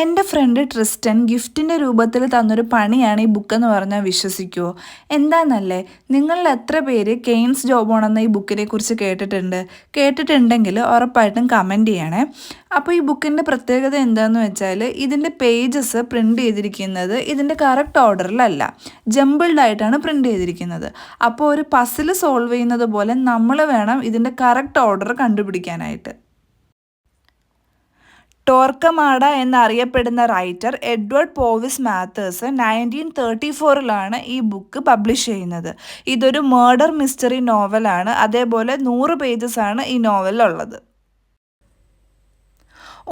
എൻ്റെ front Tristan ഗിഫ്റ്റിൻ്റെ രൂപത്തിൽ തന്നൊരു പണിയാണ് ഈ ബുക്കെന്ന് പറഞ്ഞാൽ വിശ്വസിക്കുമോ? എന്താണെന്നല്ലേ, നിങ്ങളിൽ എത്ര പേര് കെയ്ൻസ് ജോബോൺ എന്ന ഈ ബുക്കിനെ കുറിച്ച് കേട്ടിട്ടുണ്ടെങ്കിൽ ഉറപ്പായിട്ടും കമൻറ്റ് ചെയ്യണേ. അപ്പോൾ ഈ ബുക്കിൻ്റെ പ്രത്യേകത എന്താണെന്ന് വെച്ചാൽ ഇതിൻ്റെ പേജസ് പ്രിൻ്റ് ചെയ്തിരിക്കുന്നത് ഇതിൻ്റെ കറക്റ്റ് ഓർഡറിലല്ല, ജംബിൾഡ് ആയിട്ടാണ് പ്രിൻ്റ് ചെയ്തിരിക്കുന്നത്. അപ്പോൾ ഒരു പസിൽ സോൾവ് ചെയ്യുന്നത് പോലെ നമ്മൾ വേണം ഇതിൻ്റെ കറക്റ്റ് ഓർഡർ കണ്ടുപിടിക്കാനായിട്ട്. ടോർക്കമാഡ എന്നറിയപ്പെടുന്ന റൈറ്റർ എഡ്വേർഡ് പോവിസ് മാത്തേഴ്സ് 1934 ഈ ബുക്ക് പബ്ലിഷ് ചെയ്യുന്നത്. ഇതൊരു മേർഡർ മിസ്റ്ററി നോവലാണ്. അതേപോലെ 100 പേജസാണ് ഈ നോവലിലുള്ളത്.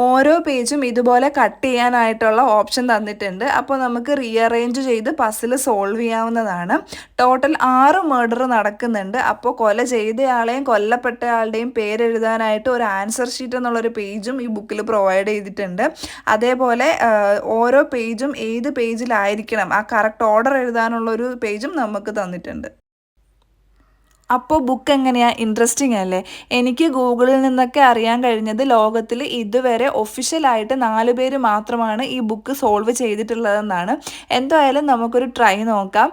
ഓരോ പേജും ഇതുപോലെ കട്ട് ചെയ്യാനായിട്ടുള്ള ഓപ്ഷൻ തന്നിട്ടുണ്ട്. അപ്പോൾ നമുക്ക് റീഅറേഞ്ച് ചെയ്ത് പസിൽ സോൾവ് ചെയ്യാവുന്നതാണ്. ടോട്ടൽ 6 മർഡർ നടക്കുന്നുണ്ട്. അപ്പോൾ കൊല ചെയ്തയാളെയും കൊല്ലപ്പെട്ടയാളുടെയും പേരെഴുതാനായിട്ട് ഒരു ആൻസർ ഷീറ്റ് എന്നുള്ളൊരു പേജും ഈ ബുക്കിൽ പ്രൊവൈഡ് ചെയ്തിട്ടുണ്ട്. അതേപോലെ ഓരോ പേജും ഏത് പേജിലായിരിക്കണം ആ കറക്റ്റ് ഓർഡർ എഴുതാനുള്ളൊരു പേജും നമുക്ക് തന്നിട്ടുണ്ട്. അപ്പോൾ ബുക്ക് എങ്ങനെയാണ്, ഇൻട്രസ്റ്റിംഗ് അല്ലേ? എനിക്ക് ഗൂഗിളിൽ നിന്നൊക്കെ അറിയാൻ കഴിഞ്ഞത് ലോകത്തിൽ ഇതുവരെ ഒഫീഷ്യലായിട്ട് 4 പേര് മാത്രമാണ് ഈ ബുക്ക് സോൾവ് ചെയ്തിട്ടുള്ളതെന്നാണ്. എന്തായാലും നമുക്കൊരു ട്രൈ നോക്കാം.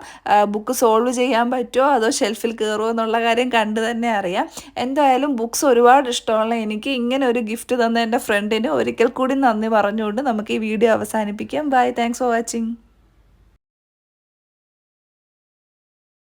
ബുക്ക് സോൾവ് ചെയ്യാൻ പറ്റുമോ അതോ ഷെൽഫിൽ കയറുമോ എന്നുള്ള കാര്യം കണ്ടു തന്നെ അറിയാം. എന്തായാലും ബുക്സ് ഒരുപാട് ഇഷ്ടമുള്ള എനിക്ക് ഇങ്ങനെ ഒരു ഗിഫ്റ്റ് തന്ന എൻ്റെ ഫ്രണ്ടിന് ഒരിക്കൽ കൂടി നന്ദി പറഞ്ഞുകൊണ്ട് നമുക്ക് ഈ വീഡിയോ അവസാനിപ്പിക്കാം. Bye, thanks for watching.